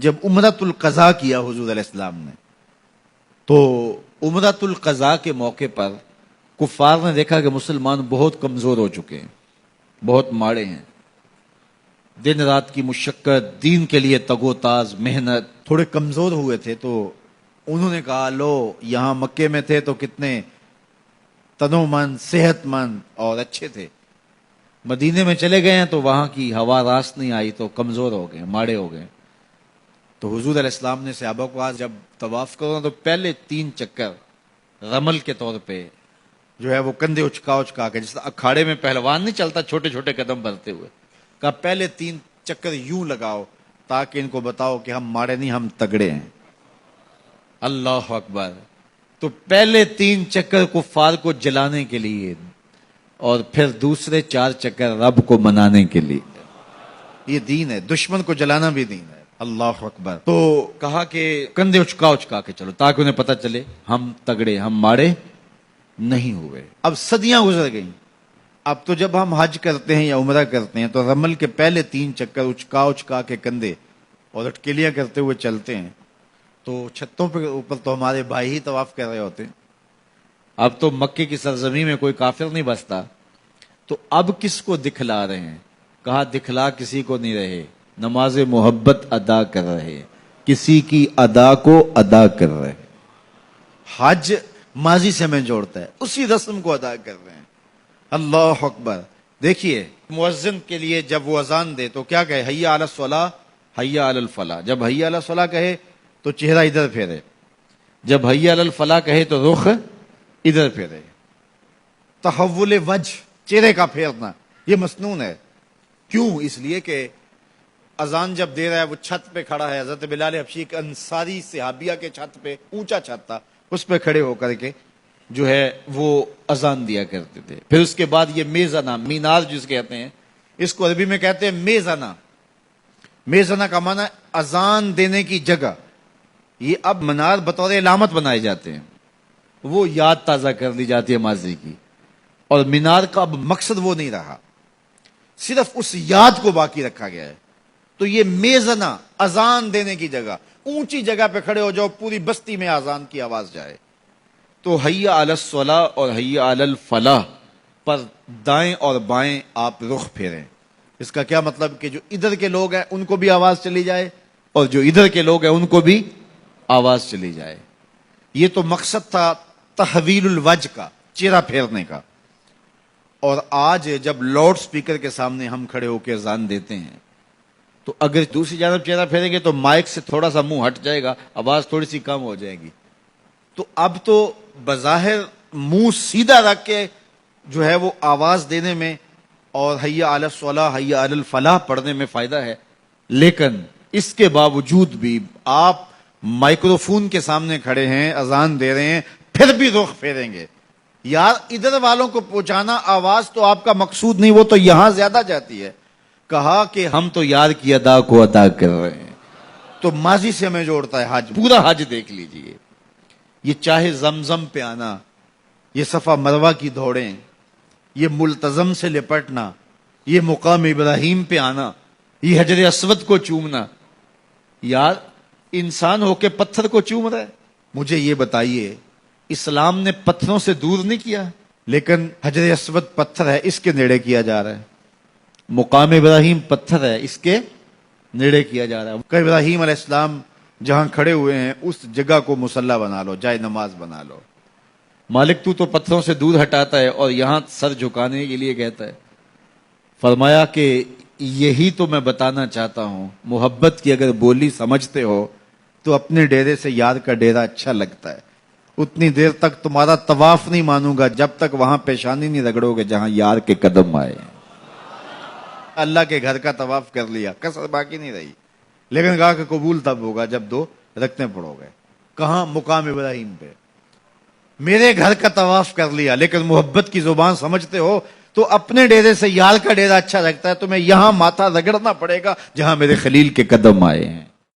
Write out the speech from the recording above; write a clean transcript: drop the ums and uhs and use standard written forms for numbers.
جب عمرۃ القضاء کیا حضور علیہ السلام نے، تو عمرۃ القضاء کے موقع پر کفار نے دیکھا کہ مسلمان بہت کمزور ہو چکے ہیں، بہت ماڑے ہیں، دن رات کی مشقت، دین کے لیے تگ و تاز، محنت، تھوڑے کمزور ہوئے تھے۔ تو انہوں نے کہا لو یہاں مکے میں تھے تو کتنے تنو مند، صحت مند اور اچھے تھے، مدینے میں چلے گئے ہیں تو وہاں کی ہوا راست نہیں آئی تو کمزور ہو گئے، ماڑے ہو گئے۔ تو حضور علیہ السلام نے صحابہ کو کہا جب طواف کرو تو پہلے 3 چکر رمل کے طور پہ جو ہے وہ کندھے اچکا اچکا کے، جس اکھاڑے میں پہلوان نہیں چلتا چھوٹے چھوٹے قدم بھرتے ہوئے، کہا پہلے 3 چکر یوں لگاؤ تاکہ ان کو بتاؤ کہ ہم ماڑے نہیں، ہم تگڑے ہیں۔ اللہ اکبر۔ تو پہلے 3 چکر کفار کو جلانے کے لیے اور پھر دوسرے 4 چکر رب کو منانے کے لیے۔ یہ دین ہے، دشمن کو جلانا بھی دین ہے۔ اللہ اکبر۔ تو کہا کہ کندھے اچکا اچکا کے چلو تاکہ انہیں پتہ چلے ہم تگڑے، ہم ماڑے نہیں ہوئے۔ اب صدیاں گزر گئیں، اب تو جب ہم حج کرتے ہیں یا عمرہ کرتے ہیں تو رمل کے پہلے 3 چکر اچکا اچکا کے کندھے اور اٹکلیاں کرتے ہوئے چلتے ہیں، تو چھتوں پہ اوپر تو ہمارے بھائی ہی طواف کر رہے ہوتے ہیں۔ اب تو مکے کی سرزمین میں کوئی کافر نہیں بستا، تو اب کس کو دکھلا رہے ہیں؟ کہا دکھلا کسی کو نہیں رہے، نماز محبت ادا کر رہے، کسی کی ادا کو ادا کر رہے۔ حج ماضی سے میں جوڑتا ہے، اسی رسم کو ادا کر رہے ہیں۔ اللہ اکبر۔ دیکھیے مؤذن کے لیے جب وہ اذان دے تو کیا کہے؟ حی علی الصلاۃ، حی علی الفلاح۔ جب حی علی الصلاۃ کہے تو چہرہ ادھر پھیرے، جب حی علی الفلاح کہے تو رخ ادھر پھیرے۔ تحول وجہ، چہرے کا پھیرنا، یہ مسنون ہے۔ کیوں؟ اس لیے کہ اذان جب دے رہا ہے وہ چھت پہ کھڑا ہے، حضرت بلال حبشی ایک انصاری صحابیہ کے چھت پہ، اونچا چھت تھا، اس پہ کھڑے ہو کر کے جو ہے وہ اذان دیا کرتے تھے۔ پھر اس کے بعد یہ میزانہ، مینار جس کہتے ہیں، اس کو عربی میں کہتے ہیں میزانہ۔ میزانہ کا معنی اذان دینے کی جگہ۔ یہ اب منار بطور علامت بنائے جاتے ہیں، وہ یاد تازہ کر دی جاتی ہے ماضی کی، اور مینار کا اب مقصد وہ نہیں رہا، صرف اس یاد کو باقی رکھا گیا ہے۔ تو یہ میزانہ، اذان دینے کی جگہ، اونچی جگہ پہ کھڑے ہو جاؤ، پوری بستی میں اذان کی آواز جائے۔ تو حی علی الصلاۃ اور حی علی الفلاح پر دائیں اور بائیں آپ رخ پھیریں۔ اس کا کیا مطلب کہ جو ادھر کے لوگ ہیں ان کو بھی آواز چلی جائے اور جو ادھر کے لوگ ہیں ان کو بھی آواز چلی جائے۔ یہ تو مقصد تھا تحویل الوجہ کا، چہرہ پھیرنے کا۔ اور آج جب لاؤڈ سپیکر کے سامنے ہم کھڑے ہو کے اذان دیتے ہیں تو اگر دوسری جانب چہرہ پھیریں گے تو مائک سے تھوڑا سا منہ ہٹ جائے گا، آواز تھوڑی سی کم ہو جائے گی۔ تو اب تو بظاہر منہ سیدھا رکھ کے جو ہے وہ آواز دینے میں اور حی علی الصلاۃ، حی علی الفلاح پڑھنے میں فائدہ ہے، لیکن اس کے باوجود بھی آپ مائکرو فون کے سامنے کھڑے ہیں، اذان دے رہے ہیں، پھر بھی رخ پھیریں گے۔ یار ادھر والوں کو پہنچانا آواز تو آپ کا مقصود نہیں، وہ تو یہاں زیادہ جاتی ہے۔ کہا کہ ہم تو یار کی ادا کو ادا کر رہے ہیں۔ تو ماضی سے ہمیں جوڑتا ہے حج، پورا حج دیکھ لیجئے۔ یہ چاہے زمزم پہ آنا، یہ صفا مروہ کی دوڑیں، یہ ملتزم سے لپٹنا، یہ مقام ابراہیم پہ آنا، یہ حجر اسود کو چومنا، یار انسان ہو کے پتھر کو چوم رہا ہے۔ مجھے یہ بتائیے، اسلام نے پتھروں سے دور نہیں کیا، لیکن حجر اسود پتھر ہے، اس کے نیڑے کیا جا رہا ہے۔ مقام ابراہیم پتھر ہے، اس کے نیڑے کیا جا رہا ہے۔ کہ ابراہیم علیہ السلام جہاں کھڑے ہوئے ہیں اس جگہ کو مصلی بنا لو، جائے نماز بنا لو۔ مالک تو پتھروں سے دور ہٹاتا ہے اور یہاں سر جھکانے کے لیے کہتا ہے۔ فرمایا کہ یہی تو میں بتانا چاہتا ہوں، محبت کی اگر بولی سمجھتے ہو تو اپنے ڈیرے سے یار کا ڈیرا اچھا لگتا ہے۔ اتنی دیر تک تمہارا طواف نہیں مانوں گا جب تک وہاں پیشانی نہیں رگڑو گے جہاں یار کے قدم آئے۔ اللہ کے گھر کا طواف کر لیا، کسر باقی نہیں رہی، لیکن کہا کہ قبول تب ہوگا جب 2 رکعتیں پڑھو گے۔ کہاں؟ مقام ابراہیم پہ۔ میرے گھر کا طواف کر لیا، لیکن محبت کی زبان سمجھتے ہو تو اپنے ڈیرے سے یار کا ڈیرا اچھا لگتا ہے، تمہیں یہاں ماتھا رگڑنا پڑے گا جہاں میرے خلیل کے قدم آئے ہیں۔